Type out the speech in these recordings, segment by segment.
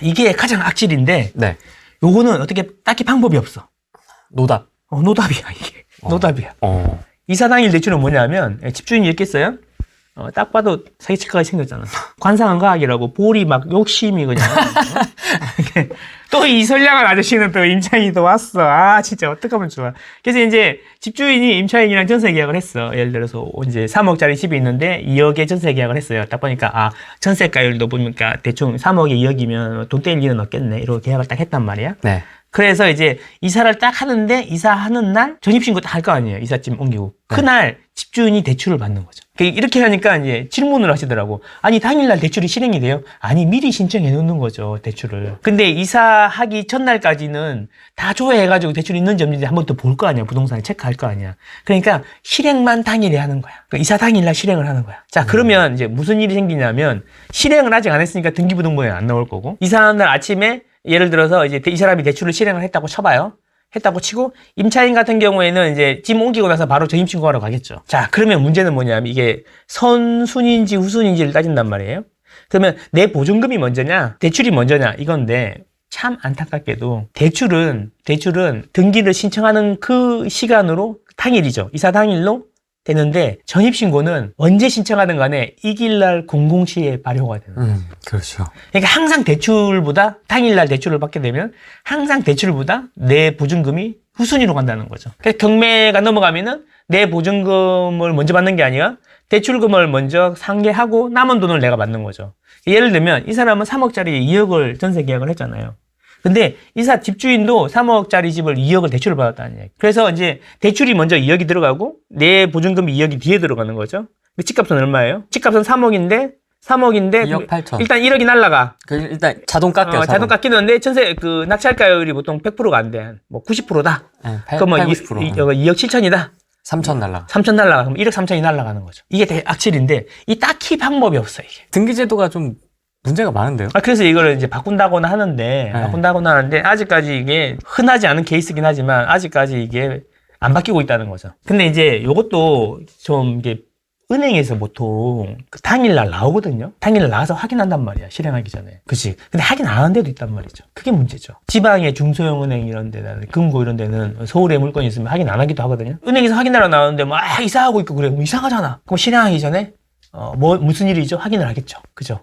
이게 가장 악질인데 네. 요거는 어떻게 딱히 방법이 없어. 노답. 노답이야 이게. 노답이야. 어. 이사 당일 대출은 뭐냐면 집주인이 있겠어요? 딱 봐도 사기치과가 생겼잖아. 관상안과학이라고 볼이 막 욕심이 그냥. 또 이 선량한 아저씨는 또 임차인이 또 왔어. 아 진짜 어떡하면 좋아. 그래서 이제 집주인이 임차인이랑 전세 계약을 했어. 예를 들어서 이제 3억짜리 집이 있는데 2억에 전세 계약을 했어요. 딱 보니까 전세가율도 보니까 대충 3억에 2억이면 돈 떼일 일은 없겠네. 이러고 계약을 딱 했단 말이야. 네. 그래서 이제 이사를 딱 하는데 이사하는 날 전입신고 딱 할 거 아니에요. 이삿짐 옮기고. 네. 그날 집주인이 대출을 받는 거죠. 이렇게 하니까 이제 질문을 하시더라고. 아니 당일날 대출이 실행이 돼요? 아니 미리 신청해 놓는 거죠. 대출을. 근데 이사하기 첫날까지는 다 조회해가지고 대출이 있는지 없는지 한 번 더 볼 거 아니야. 부동산에 체크할 거 아니야. 그러니까 실행만 당일에 하는 거야. 그러니까 이사 당일날 실행을 하는 거야. 자 그러면 이제 무슨 일이 생기냐면 실행을 아직 안 했으니까 등기부등본에 안 나올 거고 이사하는 날 아침에 예를 들어서 이제 이 사람이 대출을 실행을 했다고 쳐봐요. 했다고 치고 임차인 같은 경우에는 이제 짐 옮기고 나서 바로 전입신고하러 가겠죠. 자 그러면 문제는 뭐냐면 이게 선순인지 후순인지를 따진단 말이에요. 그러면 내 보증금이 먼저냐 대출이 먼저냐 이건데 참 안타깝게도 대출은 등기를 신청하는 그 시간으로 당일이죠. 이사 당일로 되는데 전입신고는 언제 신청하든 간에 이 길날 00시에 발효가 되는 거예요. 그렇죠. 그러니까 항상 대출보다 당일날 대출을 받게 되면 항상 대출보다 내 보증금이 후순위로 간다는 거죠. 그래서 경매가 넘어가면은 내 보증금을 먼저 받는 게 아니라 대출금을 먼저 상계하고 남은 돈을 내가 받는 거죠. 예를 들면 이 사람은 3억짜리 2억을 전세 계약을 했잖아요. 근데 이사 집주인도 3억짜리 집을 2억을 대출을 받았다는 얘기. 그래서 이제 대출이 먼저 2억이 들어가고 내 보증금이 2억이 뒤에 들어가는 거죠. 집값은 얼마예요? 집값은 3억인데 2억 8천. 일단 1억이 날라가. 일단 자동 깎여. 자동 깎이는데 전세 낙찰가율이 보통 100%가 안 돼. 뭐 90%다. 네, 그럼 뭐 90%. 2억 7천이다. 3천 날라. 3천 날라가. 그럼 1억 3천이 날라가는 거죠. 이게 되게 악질인데 이 딱히 방법이 없어 이게. 등기제도가 좀 문제가 많은데요? 그래서 이거를 이제 바꾼다고는 하는데, 아직까지 이게 흔하지 않은 케이스긴 하지만, 아직까지 이게 안 바뀌고 있다는 거죠. 근데 이제 요것도 좀 이게 은행에서 보통 당일날 나오거든요? 당일날 나와서 확인한단 말이야, 실행하기 전에. 그치? 근데 확인 안 하는 데도 있단 말이죠. 그게 문제죠. 지방의 중소형 은행 이런 데는, 금고 이런 데는 서울에 물건이 있으면 확인 안 하기도 하거든요? 은행에서 확인하러 나오는데 막 이사하고 있고 그래. 그럼 이상하잖아. 그럼 실행하기 전에, 무슨 일이죠? 확인을 하겠죠. 그죠?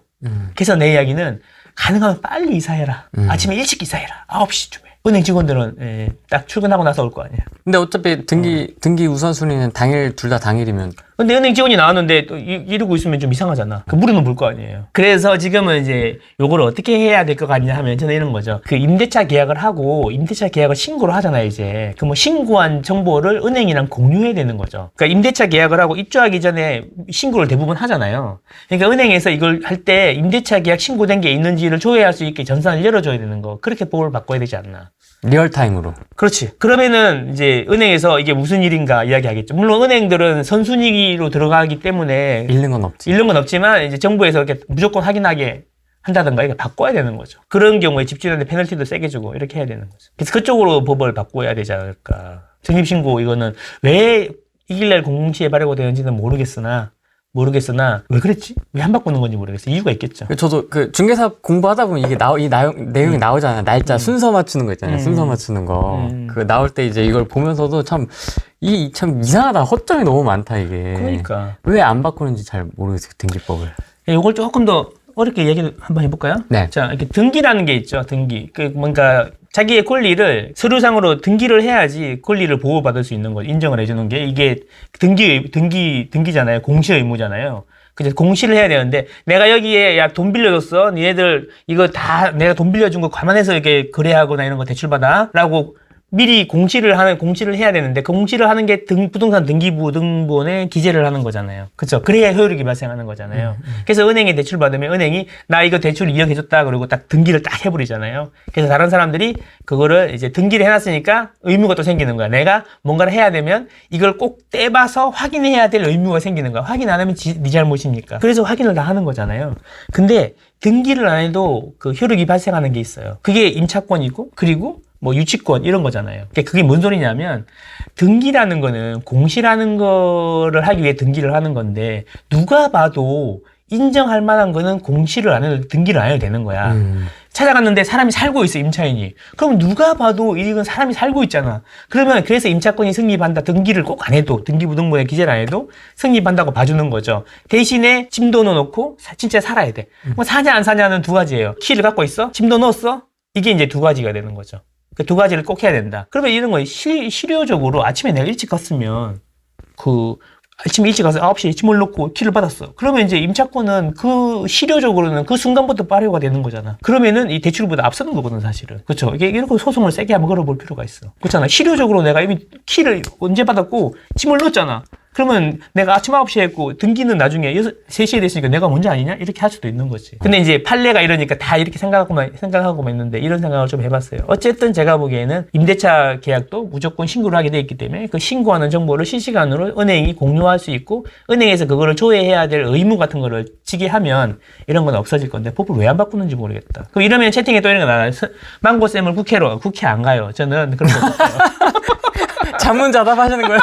그래서 내 이야기는 가능하면 빨리 이사해라. 아침에 일찍 이사해라. 9시쯤에. 은행 직원들은 딱 출근하고 나서 올 거 아니야. 근데 어차피 등기 우선순위는 둘 다 당일이면. 근데 은행 직원이 나왔는데 또 이러고 있으면 좀 이상하잖아. 그 물은 물 거 아니에요. 그래서 지금은 이제 요거를 어떻게 해야 될 것 같냐 하면 저는 이런 거죠. 그 임대차 계약을 하고 임대차 계약을 신고를 하잖아요, 이제. 그 뭐 신고한 정보를 은행이랑 공유해야 되는 거죠. 그러니까 임대차 계약을 하고 입주하기 전에 신고를 대부분 하잖아요. 그러니까 은행에서 이걸 할 때 임대차 계약 신고된 게 있는지를 조회할 수 있게 전산을 열어줘야 되는 거. 그렇게 보호를 바꿔야 되지 않나. 리얼타임으로. 그렇지. 그러면은 이제 은행에서 이게 무슨 일인가 이야기하겠죠. 물론 은행들은 선순위로 들어가기 때문에 잃는 건 없지. 잃는 건 없지만 이제 정부에서 이렇게 무조건 확인하게 한다든가 이렇게 바꿔야 되는 거죠. 그런 경우에 집주인한테 페널티도 세게 주고 이렇게 해야 되는 거죠. 그래서 그쪽으로 법을 바꿔야 되지 않을까. 전입신고 이거는 왜 이길날 00시에 발효되는지는 모르겠으나 왜 그랬지? 왜 안 바꾸는 건지 모르겠어. 이유가 있겠죠. 저도 그 중개사 공부하다 보면 이게 내용이 나오잖아요. 날짜 순서 맞추는 거 있잖아요. 순서 맞추는 거. 그 나올 때 이제 이걸 보면서도 참 이상하다. 허점이 너무 많다, 이게. 그러니까. 왜 안 바꾸는지 잘 모르겠어요, 등기법을. 이걸 조금 더 어렵게 얘기 한번 해볼까요? 네. 자, 이렇게 등기라는 게 있죠. 등기. 뭔가 자기의 권리를 서류상으로 등기를 해야지 권리를 보호받을 수 있는 거 인정을 해주는 게 이게 등기잖아요. 공시 의무잖아요. 그래서 공시를 해야 되는데 내가 여기에 야 돈 빌려줬어. 니네들 이거 다 내가 돈 빌려준 거 감안해서 이렇게 거래하거나 이런 거 대출받아라고 미리 공시를 해야 되는데 그 공시를 하는 게 부동산 등기부 등본에 기재를 하는 거잖아요. 그렇죠? 그래야 효율이 발생하는 거잖아요. 그래서 은행에 대출 받으면 은행이 나 이거 대출 2억 해줬다 그러고 딱 등기를 딱 해버리잖아요. 그래서 다른 사람들이 그거를 이제 등기를 해놨으니까 의무가 또 생기는 거야. 내가 뭔가를 해야 되면 이걸 꼭 떼봐서 확인해야 될 의무가 생기는 거야. 확인 안 하면 네 잘못입니까? 그래서 확인을 다 하는 거잖아요. 근데 등기를 안 해도 그 효력이 발생하는 게 있어요. 그게 임차권이고 그리고 뭐 유치권 이런 거잖아요. 그게 뭔 소리냐면 등기라는 거는 공시라는 거를 하기 위해 등기를 하는 건데 누가 봐도 인정할 만한 거는 공시를 안 해도 등기를 안 해도 되는 거야. 찾아갔는데 사람이 살고 있어, 임차인이. 그럼 누가 봐도 이건 사람이 살고 있잖아. 그러면 그래서 임차권이 성립한다. 등기를 꼭 안 해도, 등기부등본에 기재를 안 해도 성립한다고 봐주는 거죠. 대신에 짐도 넣어놓고 진짜 살아야 돼. 뭐 사냐 안 사냐는 두 가지예요. 키를 갖고 있어? 짐도 넣었어? 이게 이제 두 가지가 되는 거죠. 그 두 가지를 꼭 해야 된다. 그러면 이런 거 실효적으로 아침에 내가 일찍 갔으면 아침에 일찍 가서 9시에 짐을 넣고 키를 받았어. 그러면 이제 임차권은 실효적으로는 그 순간부터 발효가 되는 거잖아. 그러면은 이 대출보다 앞서는 거거든, 사실은. 그렇죠. 이게 이렇게 소송을 세게 한번 걸어볼 필요가 있어. 그렇잖아. 실효적으로 내가 이미 키를 언제 받았고 짐을 넣었잖아. 그러면 내가 아침 9시에 했고 등기는 나중에 3시에 됐으니까 내가 먼저 아니냐? 이렇게 할 수도 있는 거지. 근데 이제 판례가 이러니까 다 이렇게 생각하고만 있는데 이런 생각을 좀 해봤어요. 어쨌든 제가 보기에는 임대차 계약도 무조건 신고를 하게 돼 있기 때문에 그 신고하는 정보를 실시간으로 은행이 공유할 수 있고 은행에서 그거를 조회해야 될 의무 같은 거를 지게 하면 이런 건 없어질 건데 법을 왜 안 바꾸는지 모르겠다. 그럼 이러면 채팅에 또 이런 거 나와요. 망고쌤을 국회 안 가요. 저는 그런 거 없어요. 자문자답하시는 거예요?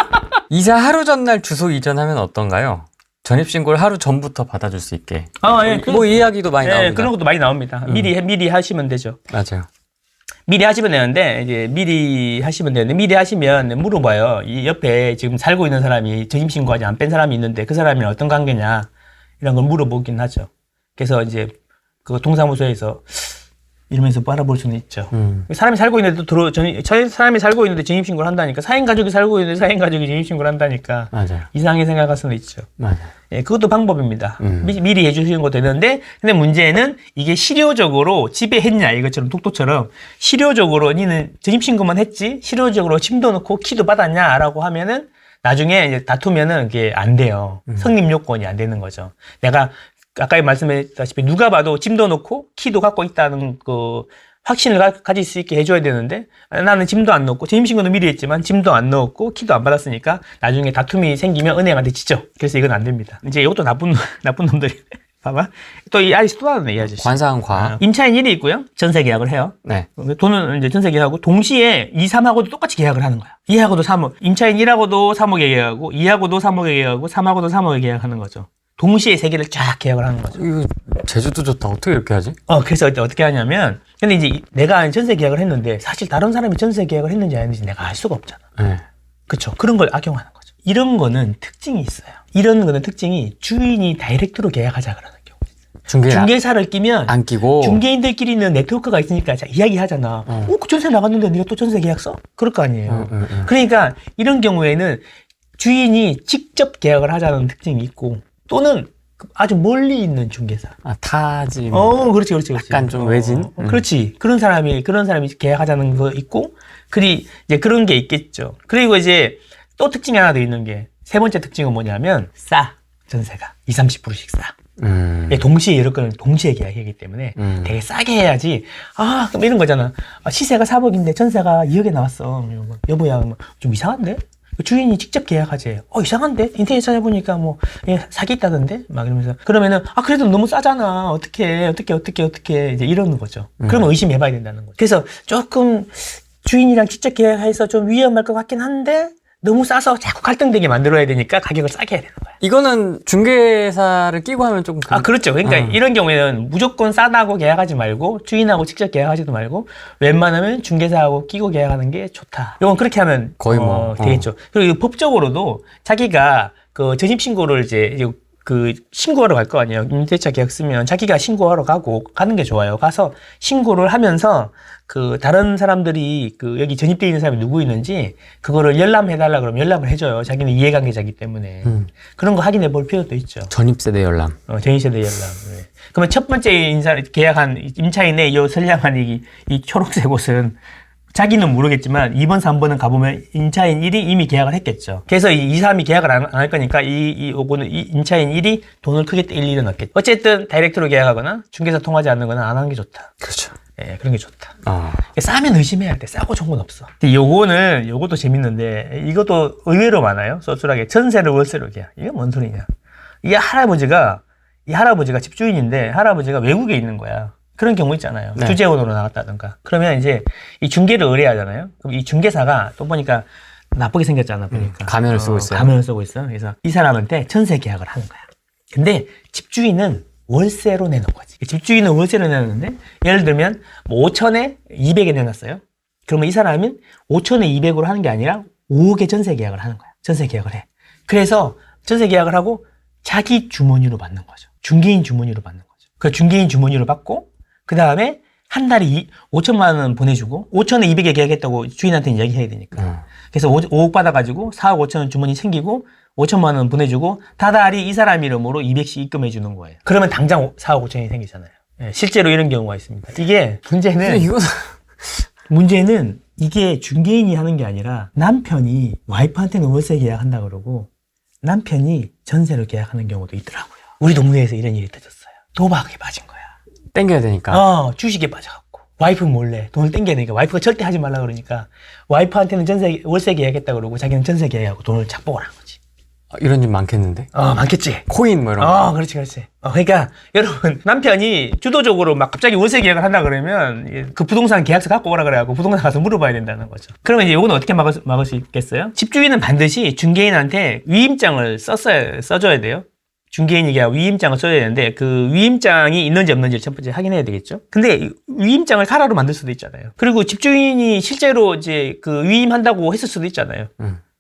이사 하루 전날 주소 이전하면 어떤가요? 전입신고를 하루 전부터 받아줄 수 있게. 예. 뭐 이 이야기도 많이 나옵니다. 그런 것도 많이 나옵니다. 미리 하시면 되죠. 맞아요. 미리 하시면 되는데, 미리 하시면 물어봐요. 이 옆에 지금 살고 있는 사람이 전입신고 아직 안 뺀 사람이 있는데 그 사람이랑 어떤 관계냐, 이런 걸 물어보긴 하죠. 그래서 이제, 동사무소에서 이러면서 바라볼 수는 있죠. 사람이 살고 있는데 사람이 살고 있는데 전입신고를 한다니까. 사인 가족이 살고 있는데 사인 가족이 전입신고를 한다니까. 맞아요. 이상하게 생각할 수는 있죠. 맞아요. 예, 그것도 방법입니다. 미리 해주시는 것도 되는데, 근데 문제는 이게 실효적으로 지배했냐, 이것처럼 독도처럼 실효적으로 니는 전입신고만 했지, 실효적으로 짐도 넣고 키도 받았냐라고 하면은 나중에 이제 다투면은 그게 안 돼요. 성립 요건이 안 되는 거죠. 내가 아까 말씀했다시피 누가 봐도 짐도 넣고 키도 갖고 있다는 그 확신을 가질 수 있게 해줘야 되는데 나는 짐도 안 넣었고 전입신고도 미리 했지만 짐도 안 넣었고 키도 안 받았으니까 나중에 다툼이 생기면 은행한테 지죠. 그래서 이건 안 됩니다. 이제 이것도 나쁜 놈들이. 봐봐. 또 이 아저씨 또 하는 이 아저씨. 관상과. 임차인 1이 있고요. 전세 계약을 해요. 네. 돈은 이제 전세 계약하고 동시에 2, 3하고도 똑같이 계약을 하는 거야. 2하고도 3억. 임차인 1하고도 3억에 계약하고 2하고도 3억에 계약하고 3하고도 3억에 계약하는 거죠. 동시에 세 개를 쫙 계약을 하는 거죠. 이거 제주도 좋다. 어떻게 이렇게 하지? 그래서 어떻게 하냐면, 근데 이제 내가 전세 계약을 했는데 사실 다른 사람이 전세 계약을 했는지 안 했는지 내가 알 수가 없잖아. 네. 그쵸. 그런 걸 악용하는 거죠. 이런 거는 특징이 있어요. 이런 거는 특징이 주인이 다이렉트로 계약하자 그러는 경우 있어요. 중개사를 끼면 안 끼고 중개인들끼리는 네트워크가 있으니까 이야기하잖아. 그 전세 나갔는데 네가 또 전세 계약 써? 그럴 거 아니에요. 그러니까 이런 경우에는 주인이 직접 계약을 하자는 특징이 있고 또는 아주 멀리 있는 중개사. 타지. 그렇지. 약간 좀 외진. 그렇지. 그런 사람이 계약하자는 거 있고, 이제 그런 게 있겠죠. 그리고 이제 또 특징이 하나 더 있는 게, 세 번째 특징은 뭐냐면, 전세가. 20, 30%씩 싸. 동시에 이럴 거는 동시에 계약이기 때문에 되게 싸게 해야지. 그럼 이런 거잖아. 시세가 4억인데 전세가 2억에 나왔어. 여보야, 좀 이상한데? 주인이 직접 계약하지. 이상한데? 인터넷 찾아보니까 사기 있다던데? 막 이러면서. 그러면은, 그래도 너무 싸잖아. 어떻게, 이제 이러는 거죠. 그러면 의심해봐야 된다는 거죠. 그래서 조금 주인이랑 직접 계약해서 좀 위험할 것 같긴 한데, 너무 싸서 자꾸 갈등되게 만들어야 되니까 가격을 싸게 해야 되는 거야. 이거는 중개사를 끼고 하면 조금. 그렇죠. 그러니까 이런 경우에는 무조건 싸다고 계약하지 말고, 주인하고 직접 계약하지도 말고, 웬만하면 중개사하고 끼고 계약하는 게 좋다. 이건 그렇게 하면 거의 되겠죠. 그리고 법적으로도 자기가 그 전입신고를 이제 신고하러 갈 거 아니에요. 임대차 계약 쓰면 자기가 신고하러 가는 게 좋아요. 가서 신고를 하면서 다른 사람들이 여기 전입되어 있는 사람이 누구 있는지 그거를 열람해달라 그러면 열람을 해줘요. 자기는 이해관계자이기 때문에. 그런 거 확인해 볼 필요도 있죠. 전입세대 열람. 전입세대 열람. 네. 그러면 첫 번째 계약한 임차인의 이 선량한 이 초록색 옷은 자기는 모르겠지만 2번, 3번은 가보면 임차인 1이 이미 계약을 했겠죠. 그래서 이 2, 3이 계약을 안 할 거니까 이 임차인 1이 돈을 크게 뗄 일은 없겠죠. 어쨌든 다이렉트로 계약하거나 중개사 통하지 않는 거는 안 하는 게 좋다. 그렇죠. 예, 그런 게 좋다. 싸면 의심해야 돼. 싸고 좋은 건 없어. 근데 요것도 재밌는데 이것도 의외로 많아요. 쏘쏠하게 전세를 월세로 계약. 이게 뭔 소리냐. 이 할아버지가 집주인인데 할아버지가 외국에 있는 거야. 그런 경우 있잖아요. 네. 주재원으로 나갔다든가. 그러면 이제 이 중개를 의뢰하잖아요. 그럼 이 중개사가 또 보니까 나쁘게 생겼잖아, 보니까. 가면을 쓰고 있어요. 가면을 쓰고 있어. 그래서 이 사람한테 전세 계약을 하는 거야. 근데 집주인은 월세로 내놓은 거지. 집주인은 월세로 내놨는데 예를 들면 뭐 5천에 200에 내놨어요. 그러면 이 사람은 5천에 200으로 하는 게 아니라 5억에 전세 계약을 하는 거야. 전세 계약을 해. 그래서 전세 계약을 하고 자기 주머니로 받는 거죠. 중개인 주머니로 받는 거죠. 그 중개인 주머니로 받고 그 다음에 한 달에 5천만 원 보내주고 5천에 200에 계약했다고 주인한테 이야기해야 되니까. 그래서 5억 받아가지고 4억 5천 원 주머니 챙기고 5천만 원 보내주고 다달이 이 사람 이름으로 200씩 입금해 주는 거예요. 그러면 당장 4억 5천이 생기잖아요. 예, 실제로 이런 경우가 있습니다. 이게 문제는 이게 중개인이 하는 게 아니라 남편이 와이프한테는 월세 계약한다 그러고 남편이 전세로 계약하는 경우도 있더라고요. 우리 동네에서 이런 일이 터졌어요. 도박에 빠진 거야. 땡겨야 되니까. 주식에 빠져갖고 와이프 몰래 돈을 땡겨야 되니까 와이프가 절대 하지 말라 그러니까 와이프한테는 월세 계약했다 그러고 자기는 전세 계약하고 돈을 착복을 한 거지. 이런 집 많겠는데? 많겠지. 코인 뭐 이런 거. 그렇지. 그러니까 여러분 남편이 주도적으로 막 갑자기 월세 계약을 한다 그러면 그 부동산 계약서 갖고 오라 그래갖고 부동산 가서 물어봐야 된다는 거죠. 그러면 이제 이건 어떻게 막을 수 있겠어요? 집주인은 반드시 중개인한테 위임장을 써줘야 돼요. 중개인이 위임장을 써야 되는데 그 위임장이 있는지 없는지를 첫 번째 확인해야 되겠죠. 근데 위임장을 가라로 만들 수도 있잖아요. 그리고 집주인이 실제로 이제 그 위임한다고 했을 수도 있잖아요.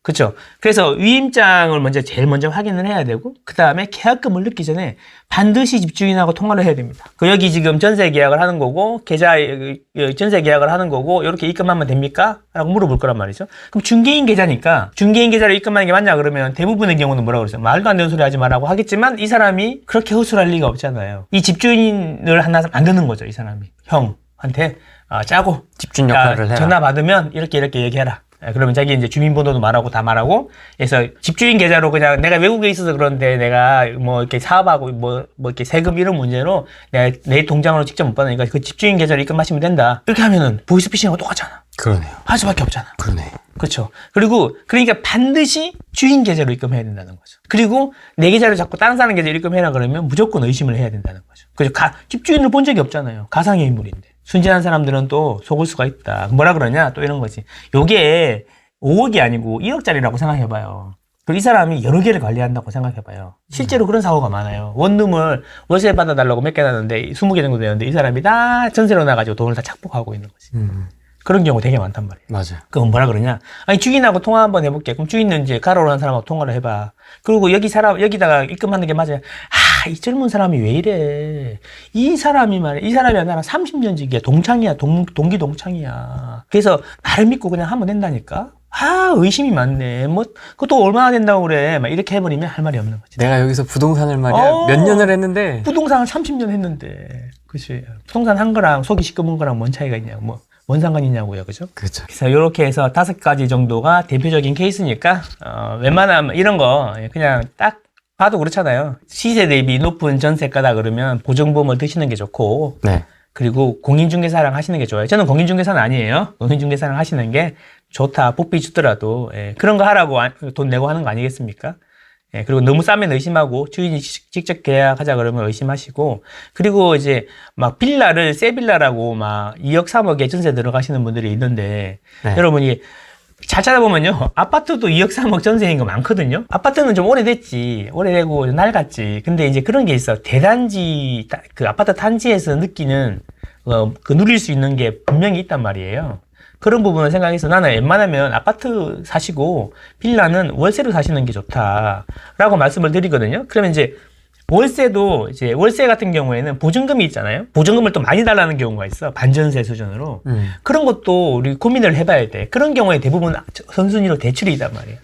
그렇죠. 그래서 위임장을 제일 먼저 확인을 해야 되고 그 다음에 계약금을 넣기 전에 반드시 집주인하고 통화를 해야 됩니다. 여기 지금 전세 계약을 하는 거고 전세 계약을 하는 거고 이렇게 입금하면 됩니까? 라고 물어볼 거란 말이죠. 그럼 중개인 계좌니까 중개인 계좌로 입금하는 게 맞냐 그러면 대부분의 경우는 뭐라고 그러죠? 말도 안 되는 소리 하지 말라고 하겠지만 이 사람이 그렇게 허술할 리가 없잖아요. 이 집주인을 하나 만드는 거죠. 이 사람이 형한테 짜고 집주인 역할을 해라. 전화 받으면 이렇게 얘기해라. 그러면 자기 이제 주민번호도 말하고 다 말하고, 그래서 집주인 계좌로 그냥 내가 외국에 있어서 그런데 내가 뭐 이렇게 사업하고 뭐 이렇게 세금 이런 문제로 내가 내 통장으로 직접 못 받으니까 그 집주인 계좌로 입금하시면 된다. 이렇게 하면은 보이스피싱하고 똑같잖아. 그러네요. 할 수밖에 없잖아. 그러네. 그렇죠. 그러니까 반드시 주인 계좌로 입금해야 된다는 거죠. 그리고 내 계좌로 자꾸 다른 사람 계좌로 입금해라 그러면 무조건 의심을 해야 된다는 거죠. 그죠? 집주인을 본 적이 없잖아요. 가상의 인물인데. 순진한 사람들은 또 속을 수가 있다. 뭐라 그러냐? 또 이런 거지. 요게 5억이 아니고 1억짜리라고 생각해봐요. 그리고 이 사람이 여러 개를 관리한다고 생각해봐요. 실제로 그런 사고가 많아요. 원룸을 월세 받아달라고 몇 개 놨는데 20개 정도 되는데 이 사람이 다 전세로 나가지고 돈을 다 착복하고 있는 거지. 그런 경우 되게 많단 말이에요. 맞아요. 그럼 뭐라 그러냐? 아니, 주인하고 통화 한번 해볼게. 그럼 주인은 이제 가로로 한 사람하고 통화를 해봐. 그리고 여기다가 입금하는 게 맞아요. 이 젊은 사람이 왜 이래? 이 사람이 나랑 30년 지기야. 동창이야. 동기 동창이야. 그래서 나를 믿고 그냥 하면 된다니까? 의심이 많네. 그것도 얼마나 된다고 그래. 막 이렇게 해버리면 할 말이 없는 거지. 내가 여기서 부동산을 말이야. 몇 년을 했는데. 부동산을 30년 했는데. 그치. 부동산 한 거랑 속이 시꺼먼 거랑 뭔 차이가 있냐고. 뭔 상관이 있냐고요. 그죠? 그렇죠. 그래서 이렇게 해서 5가지 정도가 대표적인 케이스니까, 웬만하면 이런 거 그냥 딱 봐도 그렇잖아요. 시세 대비 높은 전세가다 그러면 보증보험을 드시는 게 좋고, 네. 그리고 공인중개사랑 하시는 게 좋아요. 저는 공인중개사는 아니에요. 공인중개사랑 하시는 게 좋다. 복비 주더라도. 그런 거 하라고 돈 내고 하는 거 아니겠습니까? 그리고 너무 싸면 의심하고 주인이 직접 계약하자 그러면 의심하시고, 그리고 이제 막 빌라를 새 빌라라고 막 2억 3억에 전세 들어가시는 분들이 있는데, 네. 여러분이 잘 찾아보면요, 아파트도 2억 3억 전세인 거 많거든요. 아파트는 좀 오래되고 낡았지. 근데 이제 그런 게 있어. 대단지, 그 아파트 단지에서 느끼는 그 누릴 수 있는 게 분명히 있단 말이에요. 그런 부분을 생각해서 나는 웬만하면 아파트 사시고 빌라는 월세로 사시는 게 좋다라고 말씀을 드리거든요. 그러면 이제 월세 같은 경우에는 보증금이 있잖아요. 보증금을 또 많이 달라는 경우가 있어. 반전세 수준으로. 그런 것도 우리 고민을 해봐야 돼. 그런 경우에 대부분 선순위로 대출이 있단 말이에요.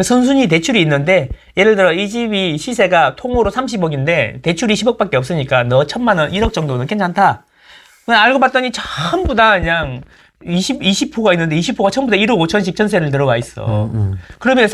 선순위 대출이 있는데, 예를 들어 이 집이 시세가 통으로 30억인데 대출이 10억밖에 없으니까 너 1,000만 원, 1억 정도는 괜찮다. 그냥 알고 봤더니 전부 다 그냥 20호가 있는데 20호가 전부 다 1억 5천씩 전세를 들어가 있어. 그러면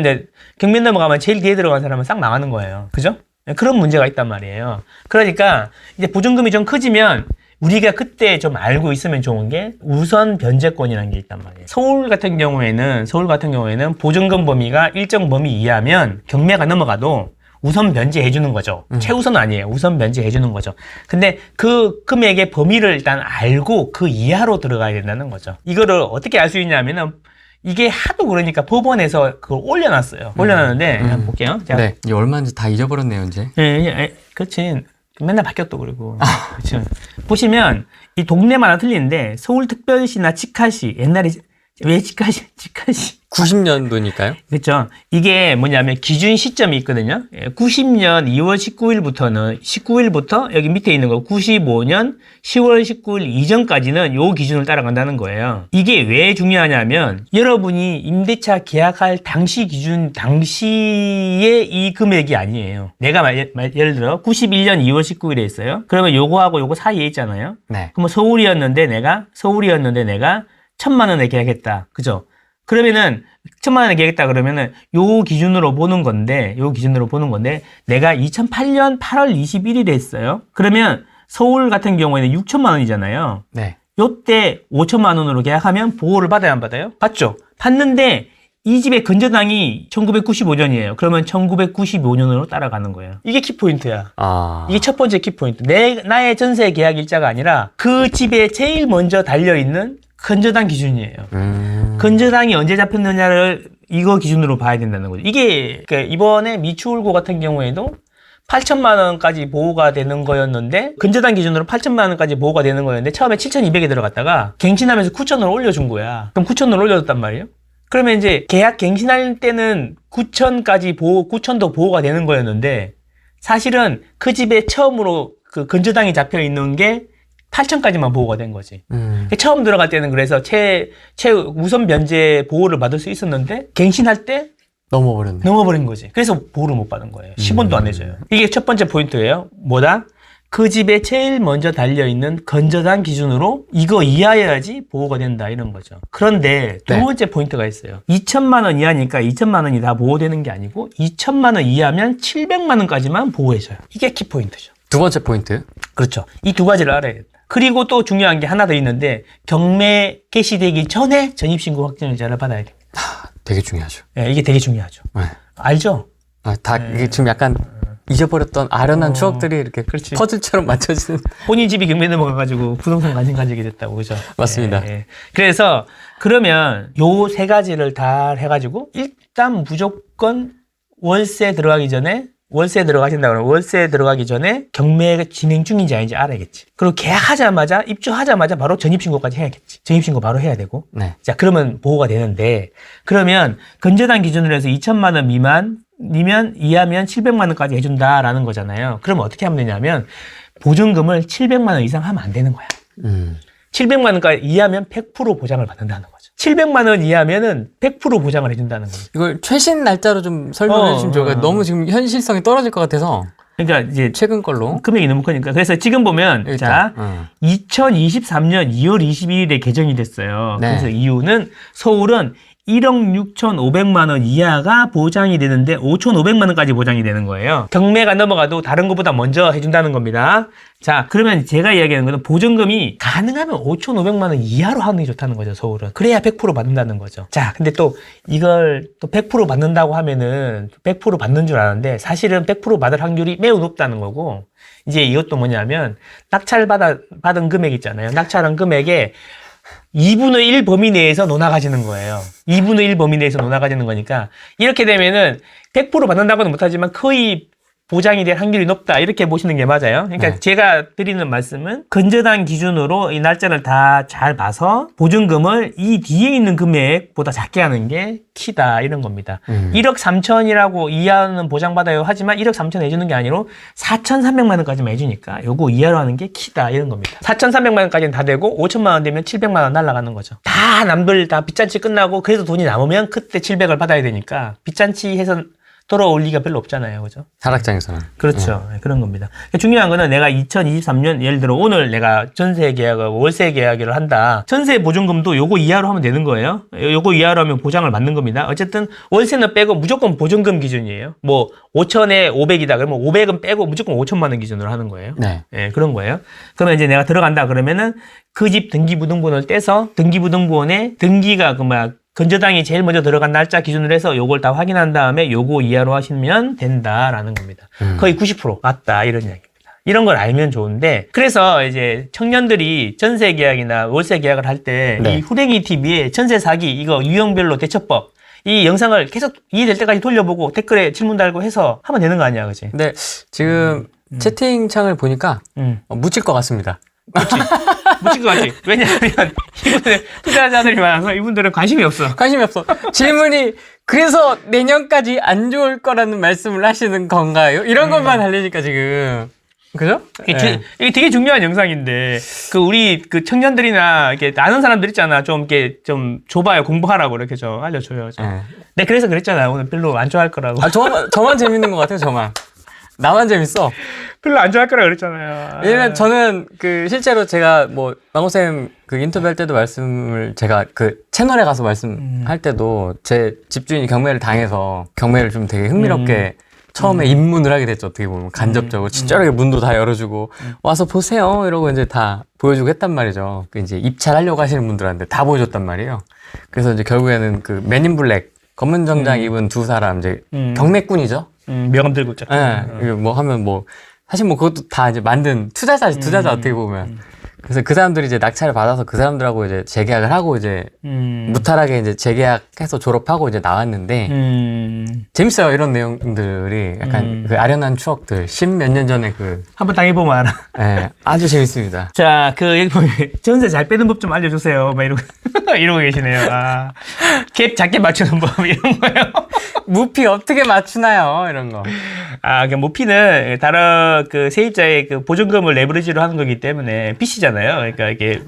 이제 경매 넘어가면 제일 뒤에 들어간 사람은 싹 나가는 거예요. 그죠? 그런 문제가 있단 말이에요. 그러니까 이제 보증금이 좀 커지면 우리가 그때 좀 알고 있으면 좋은 게 우선 변제권이라는 게 있단 말이에요. 서울 같은 경우에는 보증금 범위가 일정 범위 이하면 경매가 넘어가도 우선 변제해 주는 거죠. 최우선은 아니에요. 우선 변제해 주는 거죠. 근데 그 금액의 범위를 일단 알고 그 이하로 들어가야 된다는 거죠. 이거를 어떻게 알 수 있냐면은 이게 하도 그러니까 법원에서 그걸 올려놨어요. 올려놨는데 한번 볼게요. 자, 네. 이게 얼마인지 다 잊어버렸네요, 이제. 그렇지. 맨날 바뀌었다 그리고. 그렇죠. 보시면 이 동네마다 틀리는데 서울특별시나 치카시 옛날에 왜 치카시? 90년도니까요? 그렇죠. 이게 뭐냐면 기준 시점이 있거든요. 90년 2월 19일부터 여기 밑에 있는 거 95년 10월 19일 이전까지는 요 기준을 따라간다는 거예요. 이게 왜 중요하냐면 여러분이 임대차 계약할 당시 기준 당시의 이 금액이 아니에요. 내가 예를 들어 91년 2월 19일에 있어요. 그러면 요거하고 요거 사이에 있잖아요. 네. 그러면 서울이었는데 내가 1,000만 원에 계약했다. 그죠? 그러면은 1,000만 원에 계약했다 그러면은 요 기준으로 보는 건데 내가 2008년 8월 21일에 했어요. 그러면 서울 같은 경우에는 6,000만 원이잖아요. 네. 요때 5,000만 원으로 계약하면 보호를 받아야 안 받아요? 받죠. 받는데 이 집의 건저당이 1995년이에요. 그러면 1995년으로 따라가는 거예요. 이게 키포인트야. 이게 첫 번째 키포인트. 나의 전세 계약 일자가 아니라 그 집에 제일 먼저 달려있는 건저당 기준이에요. 건저당이 언제 잡혔느냐를 이거 기준으로 봐야 된다는 거죠. 이게 이번에 미추홀고 같은 경우에도 8,000만 원까지 보호가 되는 거였는데 건저당 기준으로 8,000만 원까지 보호가 되는 거였는데 처음에 7,200에 들어갔다가 갱신하면서 9,000원을 올려준 거야. 그럼 9,000원을 올려줬단 말이에요. 그러면 이제 계약 갱신할 때는 9,000도 보호가 되는 거였는데 사실은 그 집에 처음으로 그 건저당이 잡혀 있는 게 8,000까지만 보호가 된 거지. 처음 들어갈 때는 그래서 우선 면제 보호를 받을 수 있었는데 갱신할 때 넘어버린 거지. 그래서 보호를 못 받은 거예요. 10원도 안 내줘요. 이게 첫 번째 포인트예요. 뭐다? 그 집에 제일 먼저 달려있는 건저당 기준으로 이거 이하여야지 보호가 된다 이런 거죠. 그런데 두 번째 포인트가 있어요. 2,000만 원 이하니까 2,000만 원이 다 보호되는 게 아니고 2,000만 원 이하면 700만 원까지만 보호해줘요. 이게 키포인트죠. 두 번째 포인트. 그렇죠. 이 두 가지를 알아야겠다. 그리고 또 중요한 게 하나 더 있는데 경매 개시되기 전에 전입신고 확정일자를 받아야 됩니다. 되게 중요하죠. 네, 이게 되게 중요하죠. 네. 알죠? 이게 지금 약간 잊어버렸던 아련한 추억들이 이렇게 그렇지. 퍼즐처럼 맞춰지는. 본인 집이 경매 넘어가가지고 부동산 가지게 됐다고, 그죠? 맞습니다. 그래서 그러면 요 세 가지를 다 해가지고 일단 무조건 월세 들어가기 전에 경매 진행 중인지 아닌지 알아야겠지. 그리고 계약하자마자, 입주하자마자 바로 전입신고까지 해야겠지. 전입신고 바로 해야 되고. 네. 자, 그러면 보호가 되는데, 그러면 건저당 기준으로 해서 2,000만 원 미만이면, 이하면 700만 원까지 해준다라는 거잖아요. 그러면 어떻게 하면 되냐면, 보증금을 700만 원 이상 하면 안 되는 거야. 700만 원까지 이하면 100% 보장을 받는다는 거죠. 700만 원 이하면은 100% 보장을 해준다는 거예요. 이걸 최신 날짜로 좀 설명해 주시면 좋을 것 같아요. 너무 지금 현실성이 떨어질 것 같아서. 그러니까 이제 최근 걸로. 금액이 너무 크니까. 그래서 지금 보면 일단, 자, 2023년 2월 22일에 개정이 됐어요. 네. 그래서 이유는 서울은 1억 6,500만 원 이하가 보장이 되는데 5,500만 원까지 보장이 되는 거예요. 경매가 넘어가도 다른 것보다 먼저 해준다는 겁니다. 자, 그러면 제가 이야기하는 거는 보증금이 가능하면 5,500만 원 이하로 하는 게 좋다는 거죠, 서울은. 그래야 100% 받는다는 거죠. 자, 근데 또 이걸 또 100% 받는다고 하면은 100% 받는 줄 아는데 사실은 100% 받을 확률이 매우 높다는 거고, 이제 이것도 뭐냐면 받은 금액 있잖아요. 낙찰한 금액에 2분의 1 범위 내에서 논하가지는 거예요. 2분의 1 범위 내에서 논하가지는 거니까 이렇게 되면은 100% 받는다고는 못하지만 거의 보장이 될 확률이 높다 이렇게 보시는 게 맞아요. 그러니까 제가 드리는 말씀은 건저당 기준으로 이 날짜를 다 잘 봐서 보증금을 이 뒤에 있는 금액보다 작게 하는 게 키다 이런 겁니다. 1억 3천이라고 이하는 보장받아요 하지만 1억 3천 해주는 게 아니라 4,300만 원까지만 해주니까 요거 이하로 하는 게 키다 이런 겁니다. 4,300만 원까지는 다 되고 5천만 원 되면 700만 원 날아가는 거죠. 다 남들 다 빚잔치 끝나고 그래도 돈이 남으면 그때 700을 받아야 되니까 빚잔치 해서 돌아올 리가 별로 없잖아요. 그죠? 하락장에서는. 그렇죠. 네, 그런 겁니다. 중요한 거는 내가 2023년, 예를 들어 오늘 내가 전세 계약하고 월세 계약을 한다. 전세 보증금도 요거 이하로 하면 되는 거예요. 요거 이하로 하면 보장을 받는 겁니다. 어쨌든 월세는 빼고 무조건 보증금 기준이에요. 뭐 5천에 500이다. 그러면 500은 빼고 무조건 5천만 원 기준으로 하는 거예요. 네. 네, 그런 거예요. 그러면 이제 내가 들어간다 그러면은 그 집 등기부등본을 떼서 등기부등본에 등기가 건저당이 제일 먼저 들어간 날짜 기준으로 해서 요걸 다 확인한 다음에 요거 이하로 하시면 된다라는 겁니다. 거의 90% 맞다 이런 이야기입니다. 이런 걸 알면 좋은데, 그래서 이제 청년들이 전세 계약이나 월세 계약을 할 때 네. 이 후랭이 TV에 전세 사기 이거 유형별로 대처법 이 영상을 계속 이해될 때까지 돌려보고 댓글에 질문 달고 해서 하면 되는 거 아니야, 그치? 근데 지금 채팅창을 보니까 묻힐 것 같습니다. 묻힌 것 같지? 왜냐하면 이분들 투자자들이 많아서 이분들은 관심이 없어. 관심이 없어. 질문이 그래서 내년까지 안 좋을 거라는 말씀을 하시는 건가요? 이런 것만 달리니까 지금. 그죠? 이게 되게 중요한 영상인데, 우리 청년들이나 이렇게 아는 사람들 있잖아. 좀 이렇게 좀 줘봐요. 공부하라고 이렇게 좀 알려줘요. 좀. 네, 그래서 그랬잖아. 오늘 별로 안 좋아할 거라고. 저만 재밌는 것 같아요, 저만. 나만 재밌어. 별로 안 좋아할 거라고 그랬잖아요. 왜냐면 저는 실제로 제가 망고쌤 인터뷰할 때도 말씀을 제가 채널에 가서 말씀할 때도 제 집주인이 경매를 당해서 경매를 좀 되게 흥미롭게 처음에 입문을 하게 됐죠. 어떻게 보면 간접적으로 친절하게 문도 다 열어주고 와서 보세요 이러고 이제 다 보여주고 했단 말이죠. 이제 입찰하려고 하시는 분들한테 다 보여줬단 말이에요. 그래서 이제 결국에는 맨인 블랙 검은 정장 입은 두 사람 이제 경매꾼이죠. 명함 들고 있죠. 네, 하면 사실 그것도 다 이제 만든 투자자 어떻게 보면. 그래서 그 사람들이 이제 낙찰을 받아서 그 사람들하고 이제 재계약을 하고 이제 무탈하게 이제 재계약해서 졸업하고 이제 나왔는데 재밌어요. 이런 내용들이 약간 아련한 추억들 10몇 년 전에 한번 당해보면 알아. 네, 아주 재밌습니다. 자, 여기 보면 전세 잘 빼는 법 좀 알려주세요. 막 이러고 계시네요. 갭 작게 맞추는 법 이런 거요. 무피 어떻게 맞추나요? 이런 거. 무피는 다른 세입자의 보증금을 레버리지로 하는 거기 때문에 빚이잖아요. 그러니까 이게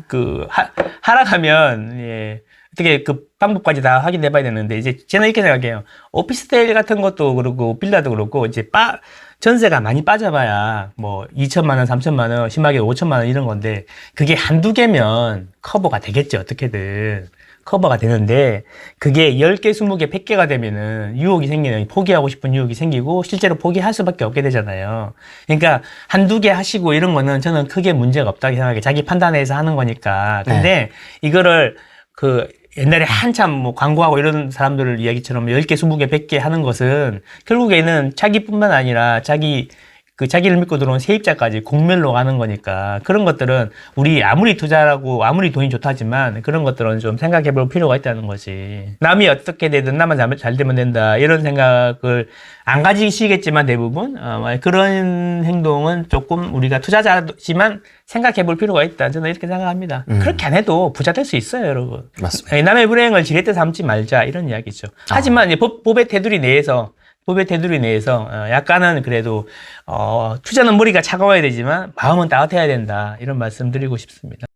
하락하면 예, 어떻게 방법까지 다 확인해봐야 되는데 이제 저는 이렇게 생각해요. 오피스텔 같은 것도 그렇고 빌라도 그렇고 이제 전세가 많이 빠져봐야 2천만 원, 3천만 원, 심하게 5천만 원 이런 건데 그게 한두 개면 커버가 되겠죠. 어떻게든. 커버가 되는데 그게 10개, 20개, 100개가 되면은 유혹이 생기는 포기하고 싶은 유혹이 생기고 실제로 포기할 수밖에 없게 되잖아요. 그러니까 한두 개 하시고 이런 거는 저는 크게 문제가 없다고 생각해요. 자기 판단해서 하는 거니까. 근데 이거를 옛날에 한참 광고하고 이런 사람들 이야기처럼 10개, 20개, 100개 하는 것은 결국에는 자기뿐만 아니라 자기를 믿고 들어온 세입자까지 공멸로 가는 거니까 그런 것들은 우리 아무리 투자라고 아무리 돈이 좋다지만 그런 것들은 좀 생각해 볼 필요가 있다는 거지. 남이 어떻게 되든 나만 잘 되면 된다 이런 생각을 안 가지시겠지만 대부분 그런 행동은 조금 우리가 투자자지만 생각해 볼 필요가 있다. 저는 이렇게 생각합니다. 그렇게 안 해도 부자 될 수 있어요, 여러분. 맞습니다. 남의 불행을 지렛대 삼지 말자 이런 이야기죠. 하지만 법의 테두리 내에서 약간은 그래도 투자는 머리가 차가워야 되지만 마음은 따뜻해야 된다 이런 말씀 드리고 싶습니다.